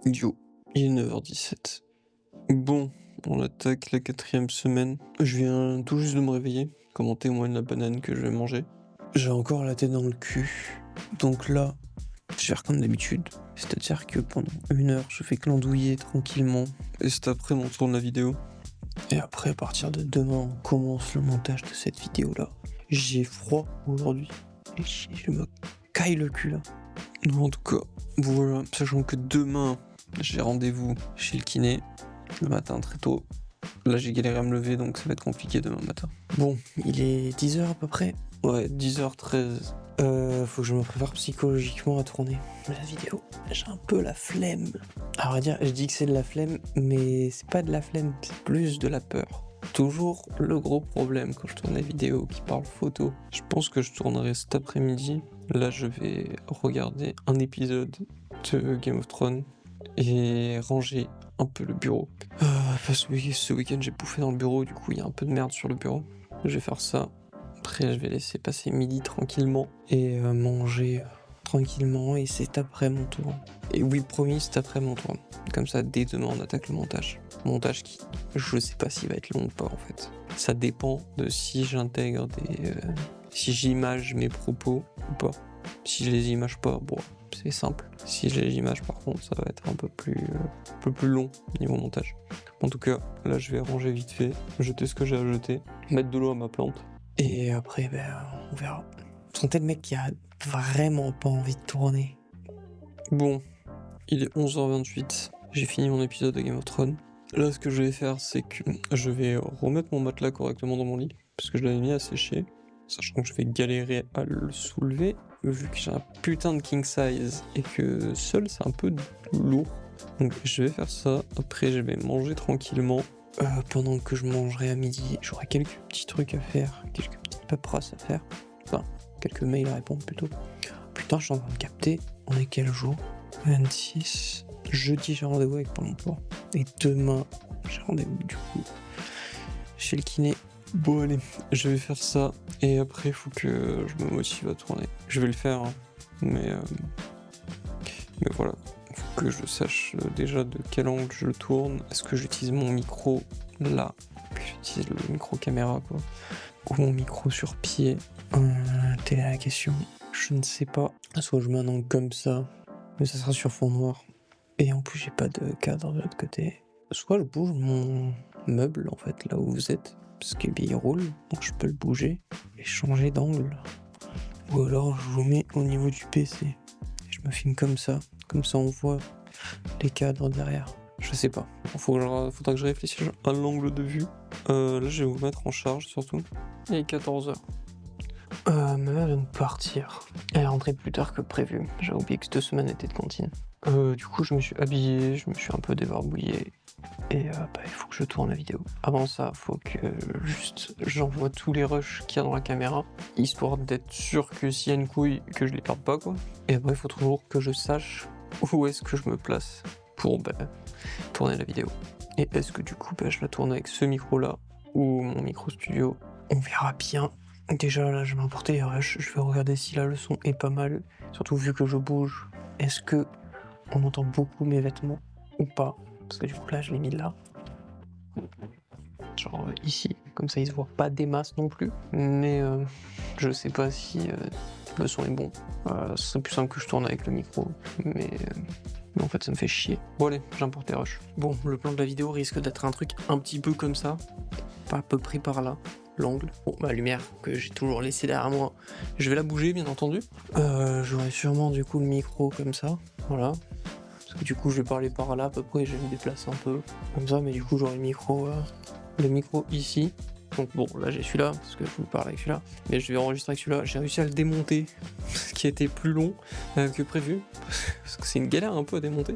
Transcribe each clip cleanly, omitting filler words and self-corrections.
Yo, il est 9h17. Bon, on attaque la 4e semaine. Je viens tout juste de me réveiller, comment témoigne la banane que je vais manger. J'ai encore la tête dans le cul, donc là, je vais faire comme d'habitude. C'est-à-dire que pendant 1 heure, je fais glandouiller tranquillement, et c'est après on tourne la vidéo. Et après, à partir de demain, on commence le montage de cette vidéo-là. J'ai froid aujourd'hui, et je me caille le cul là. En tout cas, voilà, sachant que demain, j'ai rendez-vous chez le kiné, le matin très tôt. Là, j'ai galéré à me lever, donc ça va être compliqué demain matin. Bon, il est 10h à peu près. Ouais, 10h13. Faut que je me prépare psychologiquement à tourner la vidéo. J'ai un peu la flemme. À vrai dire, je dis que c'est de la flemme, mais c'est pas de la flemme, c'est plus de la peur. Toujours le gros problème quand je tourne la vidéo qui parle photo. Je pense que je tournerai cet après-midi. Là, je vais regarder un épisode de Game of Thrones et ranger un peu le bureau. Parce que ce week-end, j'ai bouffé dans le bureau, du coup, il y a un peu de merde sur le bureau. Je vais faire ça. Après, je vais laisser passer midi tranquillement et manger tranquillement, et c'est après mon tour. Et oui, promis, c'est après mon tour. Comme ça, dès demain, on attaque le montage. Montage qui, je sais pas s'il va être long ou pas, en fait. Ça dépend de si j'intègre si j'image mes propos ou pas. Si je les image pas, bon, c'est simple. Si je les image, par contre, ça va être un peu plus long niveau montage. En tout cas, là, je vais ranger vite fait, jeter ce que j'ai à jeter, mettre de l'eau à ma plante. Et après, on verra. Je sentais le mec qui a vraiment pas envie de tourner. Bon, il est 11h28. J'ai fini mon épisode de Game of Thrones. Là, ce que je vais faire, c'est que je vais remettre mon matelas correctement dans mon lit, parce que je l'avais mis à sécher, sachant que je vais galérer à le soulever, vu que j'ai un putain de king size, et que seul, c'est un peu lourd. Donc je vais faire ça, après je vais manger tranquillement. Pendant que je mangerai à midi, j'aurai quelques petits trucs à faire, quelques petites paperasses à faire. Enfin, quelques mails à répondre plutôt. Putain, je suis en train de capter, on est quel jour ? 26. Jeudi, j'ai rendez-vous avec Pôle emploi. Et demain, j'ai rendez-vous du coup chez le kiné. Bon allez, je vais faire ça, et après il faut que je me motive à tourner. Je vais le faire, hein, mais voilà. Faut que je sache déjà de quel angle je tourne. Est-ce que j'utilise mon micro là, puis j'utilise le micro caméra quoi, ou mon micro sur pied? Telle est la question. Je ne sais pas. Soit je mets un angle comme ça, mais ça sera sur fond noir. Et en plus j'ai pas de cadre de l'autre côté. Soit je bouge mon meuble en fait là où vous êtes, parce qu'il roule, donc je peux le bouger et changer d'angle. Ou alors je vous mets au niveau du PC. Et je me filme comme ça on voit les cadres derrière. Je sais pas. Faudra que je réfléchisse à l'angle de vue. Là je vais vous mettre en charge surtout. Il est 14h. Ma mère vient de partir. Elle est rentrée plus tard que prévu. J'ai oublié que cette semaine était de cantine. Du coup, je me suis habillé, je me suis un peu débarbouillé. Et il faut que je tourne la vidéo. Avant ça, faut que juste j'envoie tous les rushs qu'il y a dans la caméra, histoire d'être sûr que s'il y a une couille, que je les perde pas quoi. Et après, il faut toujours que je sache où est-ce que je me place pour tourner la vidéo. Et est-ce que du coup, je la tourne avec ce micro-là ou mon micro studio? On verra bien. Déjà là, je vais importer les rushs, je vais regarder si là le son est pas mal, surtout vu que je bouge. Est-ce que on entend beaucoup mes vêtements ou pas? Parce que du coup là, je l'ai mis là. Genre ici, comme ça ils se voient pas des masses non plus. Mais je sais pas si le son est bon. Ce serait plus simple que je tourne avec le micro, mais en fait ça me fait chier. Bon allez, j'importe les rushs. Bon, le plan de la vidéo risque d'être un truc un petit peu comme ça, pas à peu près par là. L'angle. Bon, ma lumière que j'ai toujours laissée derrière moi, je vais la bouger bien entendu. J'aurai sûrement du coup le micro comme ça, voilà. Parce que du coup je vais parler par là à peu près, je vais me déplacer un peu comme ça, mais du coup j'aurai le micro ici. Donc bon, là j'ai celui-là, parce que je vous parle avec celui-là, mais je vais enregistrer avec celui-là. J'ai réussi à le démonter, ce qui était plus long que prévu, parce que c'est une galère un peu à démonter.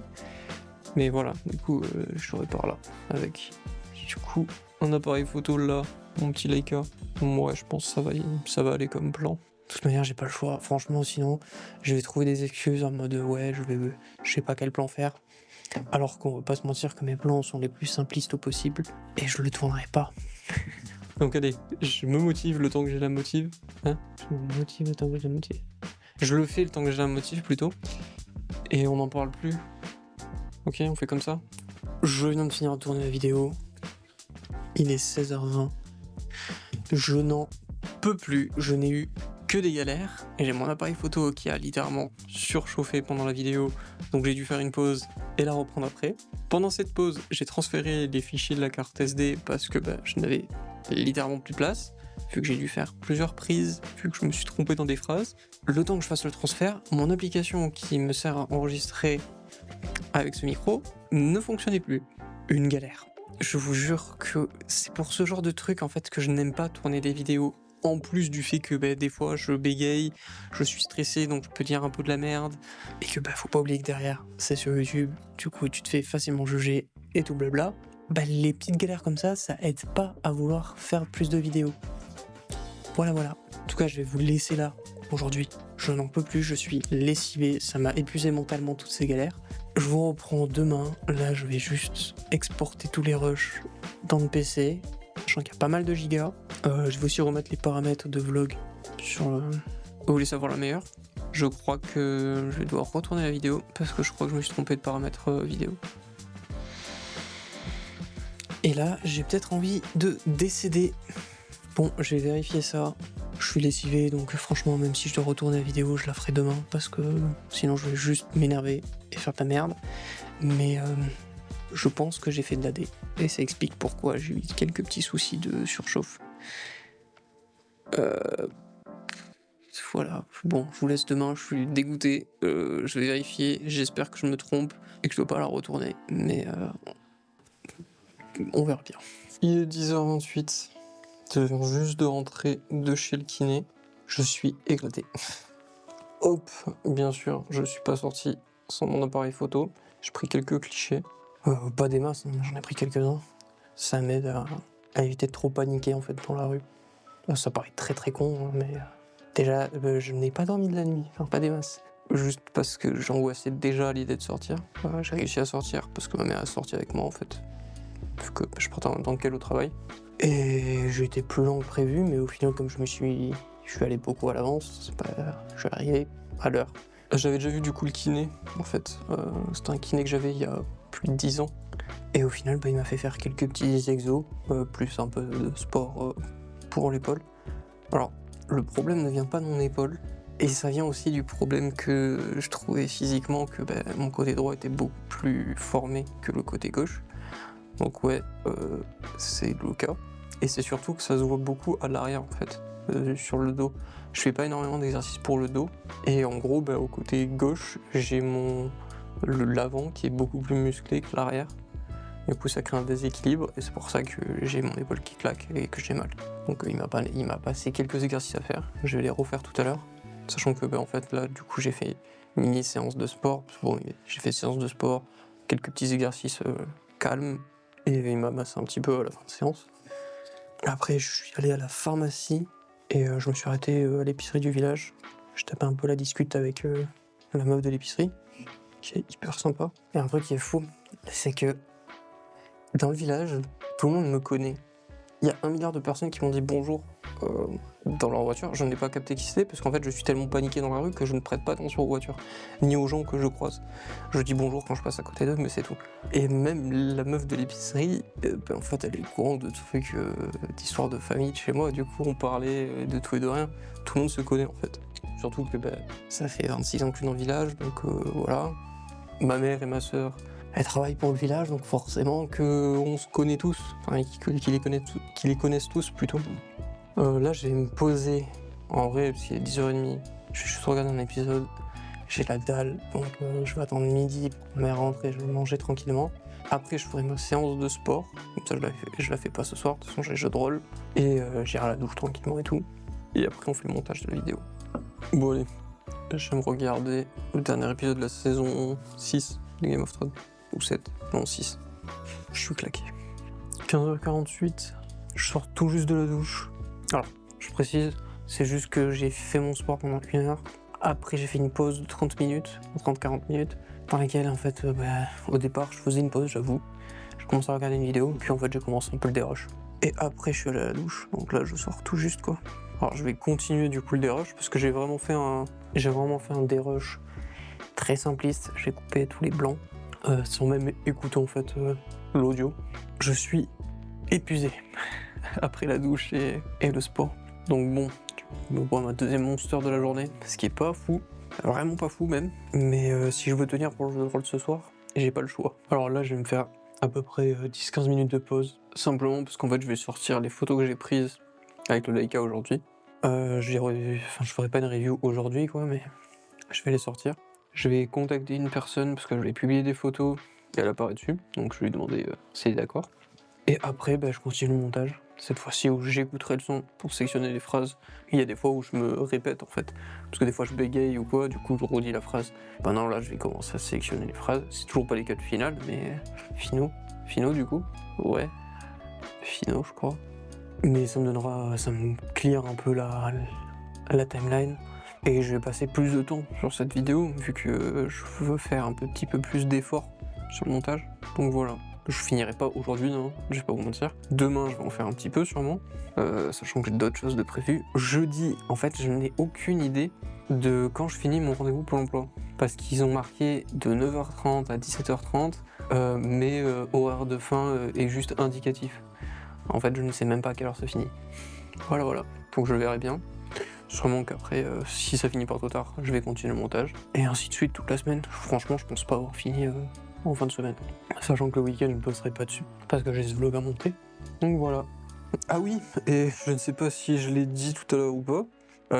Mais voilà, du coup je serai par là, avec du coup un appareil photo là, mon petit Leica. Ouais, je pense que ça va aller comme plan. De toute manière, j'ai pas le choix. Franchement, sinon, je vais trouver des excuses en mode ouais, je sais pas quel plan faire. Alors qu'on va pas se mentir que mes plans sont les plus simplistes au possible et je le tournerai pas. Donc allez, je me motive le temps que j'ai la motive. Hein ? Je me motive le temps que j'ai la motive. Je le fais le temps que j'ai la motive plutôt. Et on n'en parle plus. Ok, on fait comme ça. Je viens de finir de tourner la vidéo. Il est 16h20. Je n'en peux plus. Je n'ai eu que des galères. Et j'ai mon appareil photo qui a littéralement surchauffé pendant la vidéo. Donc j'ai dû faire une pause et la reprendre après. Pendant cette pause, j'ai transféré les fichiers de la carte SD parce que je n'avais littéralement plus de place. Vu que j'ai dû faire plusieurs prises, vu que je me suis trompé dans des phrases. Le temps que je fasse le transfert, mon application qui me sert à enregistrer avec ce micro ne fonctionnait plus. Une galère. Je vous jure que c'est pour ce genre de truc en fait que je n'aime pas tourner des vidéos. En plus du fait que des fois je bégaye, je suis stressé donc je peux dire un peu de la merde. Et que faut pas oublier que derrière c'est sur YouTube, du coup tu te fais facilement juger et tout blabla. Les petites galères comme ça aide pas à vouloir faire plus de vidéos. Voilà. En tout cas je vais vous laisser là aujourd'hui. Je n'en peux plus, je suis lessivé, ça m'a épuisé mentalement toutes ces galères. Je vous reprends demain, là je vais juste exporter tous les rushs dans le PC, sachant qu'il y a pas mal de gigas. Je vais aussi remettre les paramètres de vlog sur le... Vous voulez savoir la meilleure? Je crois que je vais devoir retourner la vidéo, parce que je crois que je me suis trompé de paramètres vidéo. Et là, j'ai peut-être envie de décéder. Bon, je vais vérifier ça. Je suis lessivé, donc franchement, même si je dois retourner la vidéo, je la ferai demain, parce que sinon je vais juste m'énerver et faire de la merde. Mais je pense que j'ai fait de l'AD. Et ça explique pourquoi j'ai eu quelques petits soucis de surchauffe. Voilà. Bon, je vous laisse demain, je suis dégoûté. Je vais vérifier, j'espère que je me trompe et que je dois pas la retourner. Mais on verra bien. Il est 10h28. Je viens juste de rentrer de chez le kiné. Je suis éclaté. Hop, bien sûr, je suis pas sorti sans mon appareil photo. J'ai pris quelques clichés. Pas des masses, j'en ai pris quelques-uns. Ça m'aide à éviter de trop paniquer en fait dans la rue. Ça paraît très très con, mais déjà, je n'ai pas dormi de la nuit. Enfin, pas des masses. Juste parce que j'angoissais déjà à l'idée de sortir. J'ai réussi à sortir parce que ma mère est sortie avec moi en fait. Vu que je partais en même temps qu'elle au travail. Et j'ai été plus lent que prévu, mais au final, comme je suis allé beaucoup à l'avance, je suis arrivé à l'heure. J'avais déjà vu du coup le kiné, en fait. C'était un kiné que j'avais il y a plus de 10 ans. Et au final, il m'a fait faire quelques petits exos, plus un peu de sport pour l'épaule. Alors, le problème ne vient pas de mon épaule, et ça vient aussi du problème que je trouvais physiquement que mon côté droit était beaucoup plus formé que le côté gauche. Donc ouais, c'est le cas. Et c'est surtout que ça se voit beaucoup à l'arrière en fait, sur le dos. Je fais pas énormément d'exercices pour le dos. Et en gros, au côté gauche, j'ai l'avant qui est beaucoup plus musclé que l'arrière. Du coup, ça crée un déséquilibre et c'est pour ça que j'ai mon épaule qui claque et que j'ai mal. Donc il m'a passé quelques exercices à faire. Je vais les refaire tout à l'heure. Sachant que en fait là, du coup, j'ai fait une mini séance de sport. Bon, j'ai fait séance de sport, quelques petits exercices calmes. Et il m'a massé un petit peu à la fin de séance. Après, je suis allé à la pharmacie et je me suis arrêté à l'épicerie du village. Je tapais un peu la discute avec la meuf de l'épicerie, qui est hyper sympa. Et un truc qui est fou, c'est que dans le village, tout le monde me connaît. Il y a 1 milliard de personnes qui m'ont dit bonjour dans leur voiture. Je n'ai pas capté qui c'était parce qu'en fait je suis tellement paniqué dans la rue que je ne prête pas attention aux voitures ni aux gens que je croise. Je dis bonjour quand je passe à côté d'eux, mais c'est tout. Et même la meuf de l'épicerie, en fait elle est au courant de tout d'histoire de famille de chez moi. Du coup on parlait de tout et de rien. Tout le monde se connaît en fait. Surtout que ça fait 26 ans que je suis dans le village, donc voilà. Ma mère et ma sœur, elles travaillent pour le village, donc forcément qu'on se connaît tous, enfin qu'ils les connaissent tous plutôt. Là je vais me poser, en vrai, parce qu'il est 10h30, je vais juste regarder un épisode, j'ai la dalle, donc je vais attendre midi pour que ma mère rentre et je vais manger tranquillement. Après je ferai ma séance de sport, comme ça je la fais pas ce soir, de toute façon j'ai le jeu de rôle, et j'irai à la douche tranquillement et tout. Et après on fait le montage de la vidéo. Bon allez, je vais me regarder le dernier épisode de la saison 6 de Game of Thrones. Ou 7, non 6. Je suis claqué. 15h48, je sors tout juste de la douche. Alors, je précise, c'est juste que j'ai fait mon sport pendant 1 heure. Après, j'ai fait une pause de 30 minutes, 30-40 minutes, dans laquelle, en fait, au départ, je faisais une pause, j'avoue. Je commençais à regarder une vidéo, puis en fait, j'ai commencé un peu le dérush. Et après, je suis allé à la douche, donc là, je sors tout juste, quoi. Alors, je vais continuer, du coup, le dérush, parce que j'ai vraiment fait un dérush très simpliste. J'ai coupé tous les blancs. sans même écouter en fait l'audio. Je suis épuisé après la douche et le sport. Donc bon, je me bois ma deuxième monster de la journée, ce qui est pas fou, vraiment pas fou même. Mais si je veux tenir pour le jeu de rôle ce soir, j'ai pas le choix. Alors là, je vais me faire à peu près 10-15 minutes de pause, simplement parce qu'en fait, je vais sortir les photos que j'ai prises avec le Leica aujourd'hui. Je ferai pas une review aujourd'hui quoi, mais je vais les sortir. Je vais contacter une personne parce que je vais publier des photos et elle apparaît dessus, donc je vais lui demander si elle est d'accord. Et après, je continue le montage. Cette fois-ci où j'écouterai le son pour sélectionner les phrases. Il y a des fois où je me répète en fait, parce que des fois je bégaye ou quoi, du coup je redis la phrase. Maintenant là, je vais commencer à sélectionner les phrases. C'est toujours pas les cuts finales, mais finaux du coup. Ouais, finaux je crois. Mais ça me clear un peu la timeline. Et je vais passer plus de temps sur cette vidéo, vu que je veux faire un petit peu plus d'efforts sur le montage. Donc voilà. Je finirai pas aujourd'hui, non, je vais pas vous mentir. Demain, je vais en faire un petit peu sûrement, sachant que j'ai d'autres choses de prévues. Jeudi, en fait, je n'ai aucune idée de quand je finis mon rendez-vous pour l'emploi. Parce qu'ils ont marqué de 9h30 à 17h30, mais horaire de fin est juste indicatif. En fait, je ne sais même pas à quelle heure ça finit. Voilà. Donc je verrai bien. Sûrement qu'après, si ça finit pas trop tard, je vais continuer le montage. Et ainsi de suite toute la semaine. Franchement, je pense pas avoir fini en fin de semaine. Sachant que le week-end, je ne bosserai pas dessus. Parce que j'ai ce vlog à monter. Donc voilà. Ah oui, et je ne sais pas si je l'ai dit tout à l'heure ou pas.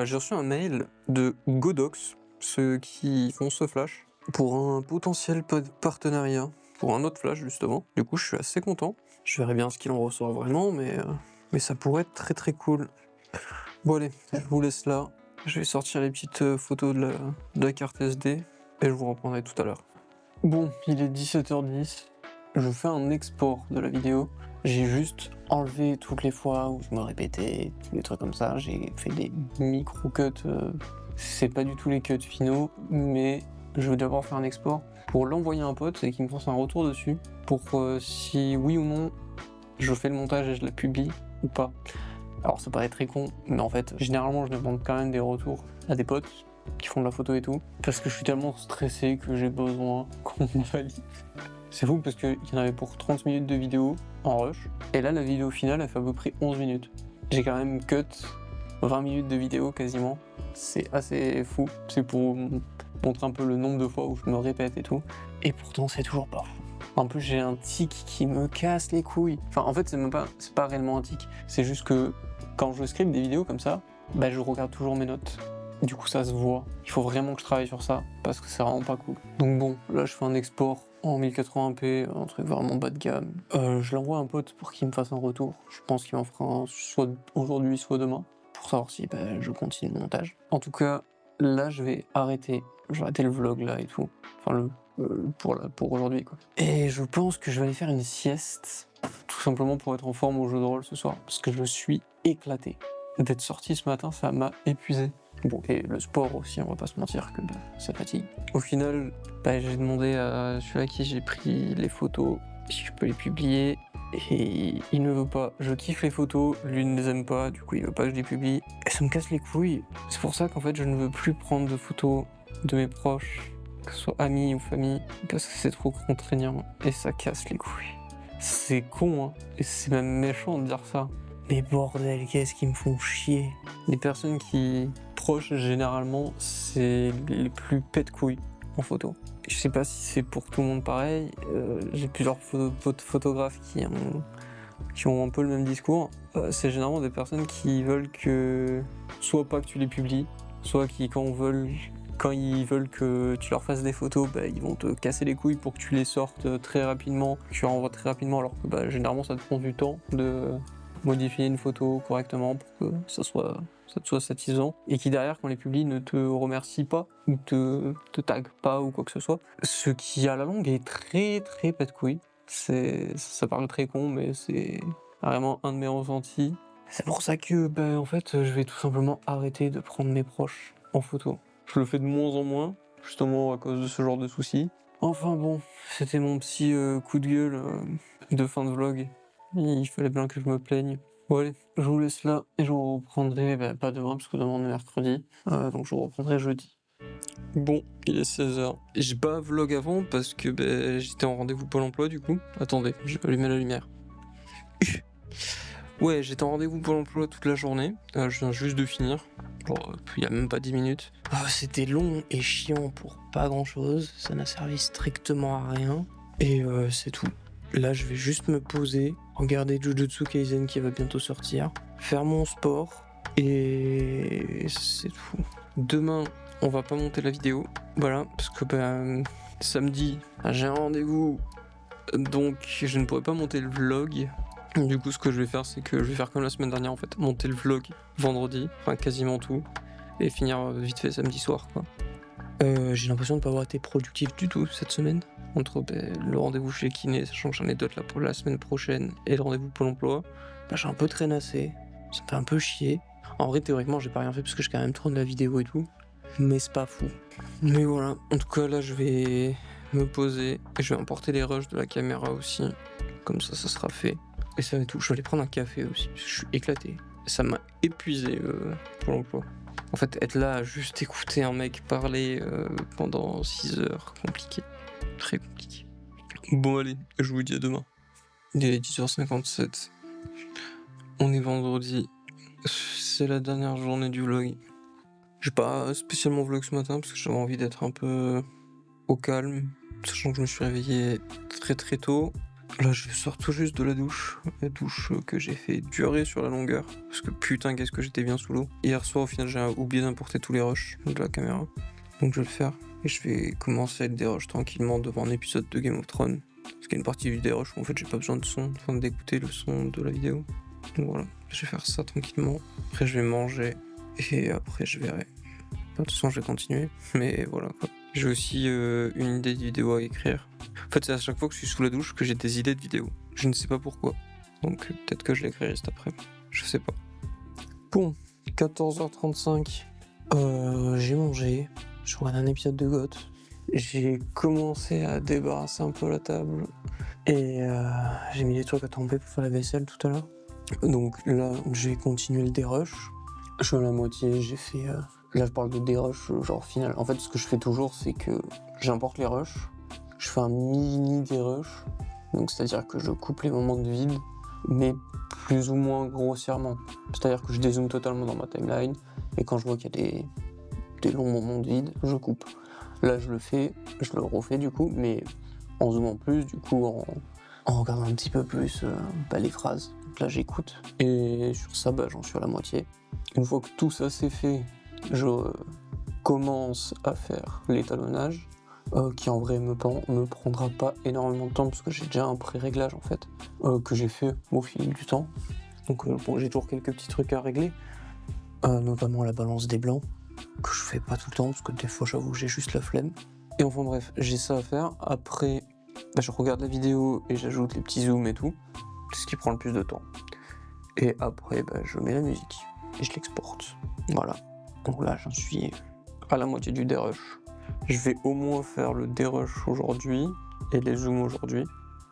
J'ai reçu un mail de Godox, ceux qui font ce flash, pour un potentiel partenariat. Pour un autre flash, justement. Du coup, je suis assez content. Je verrai bien ce qu'il en ressort vraiment, mais ça pourrait être très très cool. Bon allez, je vous laisse là. Je vais sortir les petites photos de la carte SD et je vous reprendrai tout à l'heure. Bon, il est 17h10. Je fais un export de la vidéo. J'ai juste enlevé toutes les fois où je me répétais, des trucs comme ça. J'ai fait des micro-cuts. C'est pas du tout les cuts finaux, mais je vais d'abord faire un export pour l'envoyer à un pote et qu'il me fasse un retour dessus pour si oui ou non je fais le montage et je la publie ou pas. Alors ça paraît très con, mais en fait, généralement je demande quand même des retours à des potes qui font de la photo et tout, parce que je suis tellement stressé que j'ai besoin qu'on me valide. C'est fou parce qu'il y en avait pour 30 minutes de vidéo en rush, et là la vidéo finale elle fait à peu près 11 minutes. J'ai quand même cut 20 minutes de vidéo quasiment, c'est assez fou, c'est pour montrer un peu le nombre de fois où je me répète et tout, et pourtant c'est toujours pas fou. En plus, j'ai un tic qui me casse les couilles. Enfin, en fait, c'est pas réellement un tic. C'est juste que quand je script des vidéos comme ça, je regarde toujours mes notes. Du coup, ça se voit. Il faut vraiment que je travaille sur ça parce que c'est vraiment pas cool. Donc bon, là, je fais un export en 1080p, un truc vraiment bas de gamme. Je l'envoie à un pote pour qu'il me fasse un retour. Je pense qu'il m'en fera un soit aujourd'hui, soit demain, pour savoir si je continue le montage. En tout cas, là, je vais arrêter le vlog là et tout. Enfin, pour aujourd'hui quoi. Et je pense que je vais aller faire une sieste, tout simplement pour être en forme au jeu de rôle ce soir, parce que je suis éclaté. D'être sorti ce matin, ça m'a épuisé. Bon, et le sport aussi, on va pas se mentir que ça fatigue. Au final, j'ai demandé à celui à qui j'ai pris les photos si je peux les publier, et il ne veut pas. Je kiffe les photos, lui ne les aime pas, du coup il veut pas que je les publie. Et ça me casse les couilles. C'est pour ça qu'en fait je ne veux plus prendre de photos de mes proches, que ce soit amis ou famille, parce que c'est trop contraignant et ça casse les couilles. C'est con, hein, et c'est même méchant de dire ça. Mais bordel, qu'est-ce qu'ils me font chier. Les personnes qui proches, généralement, c'est les plus pète-couilles en photo. Je sais pas si c'est pour tout le monde pareil, j'ai plusieurs photographes qui ont un peu le même discours. C'est généralement des personnes qui veulent que, soit pas que tu les publies, soit qui quand ils veulent que tu leur fasses des photos, ils vont te casser les couilles pour que tu les sortes très rapidement, que tu renvoies très rapidement, alors que généralement ça te prend du temps de modifier une photo correctement pour que ça te soit satisfaisant, et qui derrière, quand les publie, ne te remercie pas ou te tag pas ou quoi que ce soit. Ce qui à la longue est très très pète couille. Ça paraît très con, mais c'est vraiment un de mes ressentis. C'est pour ça que en fait je vais tout simplement arrêter de prendre mes proches en photo. Je le fais de moins en moins, justement à cause de ce genre de soucis. Enfin bon, c'était mon petit coup de gueule de fin de vlog. Il fallait bien que je me plaigne. Bon allez, je vous laisse là et je vous reprendrai, pas demain parce que demain on est mercredi, donc je vous reprendrai jeudi. Bon, il est 16h. J'ai pas vlog avant parce que j'étais en rendez-vous Pôle emploi du coup. Attendez, je vais allumer la lumière. Ouais, j'étais en rendez-vous Pôle emploi toute la journée. Je viens juste de finir. Genre, il y a même pas 10 minutes. C'était long et chiant pour pas grand chose. Ça n'a servi strictement à rien. Et c'est tout. Là, je vais juste me poser, regarder Jujutsu Kaisen qui va bientôt sortir, faire mon sport et c'est tout. Demain, on va pas monter la vidéo, voilà, parce que samedi, j'ai un rendez-vous, donc je ne pourrai pas monter le vlog. Du coup, ce que je vais faire, c'est que je vais faire comme la semaine dernière en fait, monter le vlog vendredi, enfin quasiment tout, et finir vite fait samedi soir quoi. J'ai l'impression de ne pas avoir été productif du tout cette semaine. Entre le rendez-vous chez le kiné, sachant que j'en ai d'autres là pour la semaine prochaine, et le rendez-vous Pôle emploi, j'ai un peu traînassé. Ça me fait un peu chier. En vrai, théoriquement, j'ai pas rien fait parce que j'ai quand même tourné la vidéo et tout. Mais c'est pas fou. Mais voilà. En tout cas, là, je vais me poser et je vais emporter les rushs de la caméra aussi. Comme ça sera fait. Et ça va être tout. Je vais aller prendre un café aussi. Parce que je suis éclaté. Ça m'a épuisé Pôle emploi. En fait, être là à juste écouter un mec parler pendant 6 heures, compliqué. Très compliqué. Bon allez, je vous dis à demain. Il est 10h57. On est vendredi. C'est la dernière journée du vlog. J'ai pas spécialement vlog ce matin parce que j'avais envie d'être un peu au calme. Sachant que je me suis réveillé très très tôt. Là, je sors tout juste de la douche. La douche que j'ai fait durer sur la longueur. Parce que putain, qu'est-ce que j'étais bien sous l'eau. Hier soir, au final, j'ai oublié d'importer tous les rushs de la caméra. Donc je vais le faire. Et je vais commencer à dérush tranquillement devant un épisode de Game of Thrones. Parce qu'il y a une partie du dérush où en fait j'ai pas besoin de son, enfin d'écouter le son de la vidéo. Donc voilà, je vais faire ça tranquillement. Après je vais manger et après je verrai. De toute façon je vais continuer, mais voilà quoi. J'ai aussi une idée de vidéo à écrire. En fait c'est à chaque fois que je suis sous la douche que j'ai des idées de vidéo. Je ne sais pas pourquoi. Donc peut-être que je l'écrirai cet après. Je sais pas. Bon, 14h35. J'ai mangé. Je regarde un épisode de GOT. J'ai commencé à débarrasser un peu la table et j'ai mis des trucs à tremper pour faire la vaisselle tout à l'heure. Donc là, j'ai continué le dérush. Je suis à la moitié, j'ai fait... Là, je parle de dérush genre final. En fait, ce que je fais toujours, c'est que j'importe les rushs. Je fais un mini dérush. Donc c'est-à-dire que je coupe les moments de vide, mais plus ou moins grossièrement. C'est-à-dire que je dézoome totalement dans ma timeline et quand je vois qu'il y a des longs moments de vide, je coupe. Là, je le refais du coup, mais en zoomant plus, du coup, en regardant un petit peu plus les phrases. Donc là, j'écoute. Et sur ça, j'en suis à la moitié. Une fois que tout ça c'est fait, je commence à faire l'étalonnage, qui en vrai me prendra pas énormément de temps, parce que j'ai déjà un pré-réglage en fait, que j'ai fait au fil du temps. Donc j'ai toujours quelques petits trucs à régler, notamment la balance des blancs, que je fais pas tout le temps parce que des fois j'avoue que j'ai juste la flemme. Et enfin bref, j'ai ça à faire. Après, je regarde la vidéo et j'ajoute les petits zooms et tout, ce qui prend le plus de temps. Et après, je mets la musique et je l'exporte. Voilà. Donc là, j'en suis à la moitié du dérush. Je vais au moins faire le dérush aujourd'hui et les zooms aujourd'hui,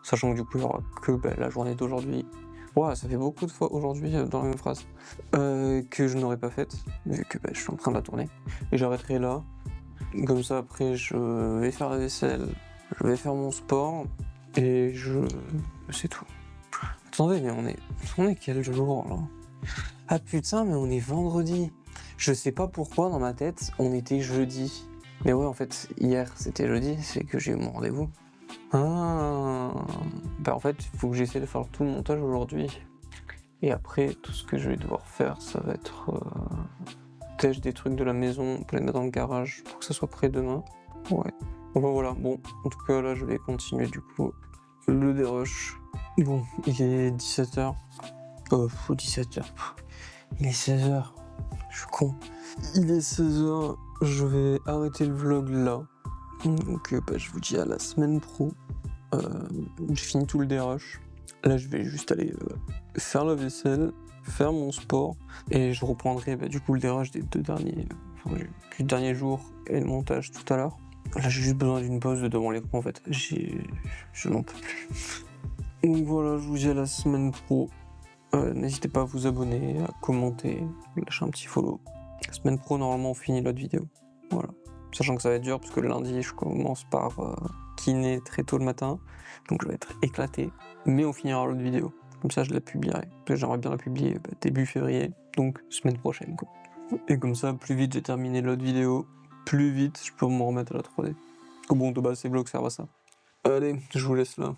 sachant que du coup, il n'y aura que la journée d'aujourd'hui. Ouais, ça fait beaucoup de fois aujourd'hui dans la même phrase que je n'aurais pas faite, vu que je suis en train de la tourner. Et j'arrêterai là. Comme ça, après, je vais faire la vaisselle, je vais faire mon sport, et c'est tout. Attendez, mais on est quel jour, là? Ah putain, mais on est vendredi. Je sais pas pourquoi, dans ma tête, on était jeudi. Mais ouais, en fait, hier, c'était jeudi, c'est que j'ai eu mon rendez-vous. Ah, en fait, il faut que j'essaie de faire tout le montage aujourd'hui. Et après, tout ce que je vais devoir faire, ça va être tèche des trucs de la maison pour les mettre dans le garage pour que ça soit prêt demain. Ouais. Enfin voilà, bon, en tout cas là, je vais continuer du coup le dérush. Bon, il est 17h. 17h. Il est 16h. Je suis con. Il est 16h. Je vais arrêter le vlog là. Donc je vous dis à la semaine pro. J'ai fini tout le dérush. Là je vais juste aller faire la vaisselle, faire mon sport et je reprendrai du coup le dérush des du dernier jour et le montage tout à l'heure. Là j'ai juste besoin d'une pause devant l'écran en fait. Je n'en peux plus. Donc voilà, je vous dis à la semaine pro. N'hésitez pas à vous abonner, à commenter, lâcher un petit follow. La semaine pro normalement on finit l'autre vidéo. Voilà. Sachant que ça va être dur parce que le lundi je commence par kiné très tôt le matin, donc je vais être éclaté, mais on finira l'autre vidéo. Comme ça je la publierai. J'aimerais bien la publier début février, donc semaine prochaine quoi. Et comme ça, plus vite j'ai terminé l'autre vidéo, plus vite je peux me remettre à la 3D. Parce que bon, de base ces vlogs servent à ça. Allez, je vous laisse là.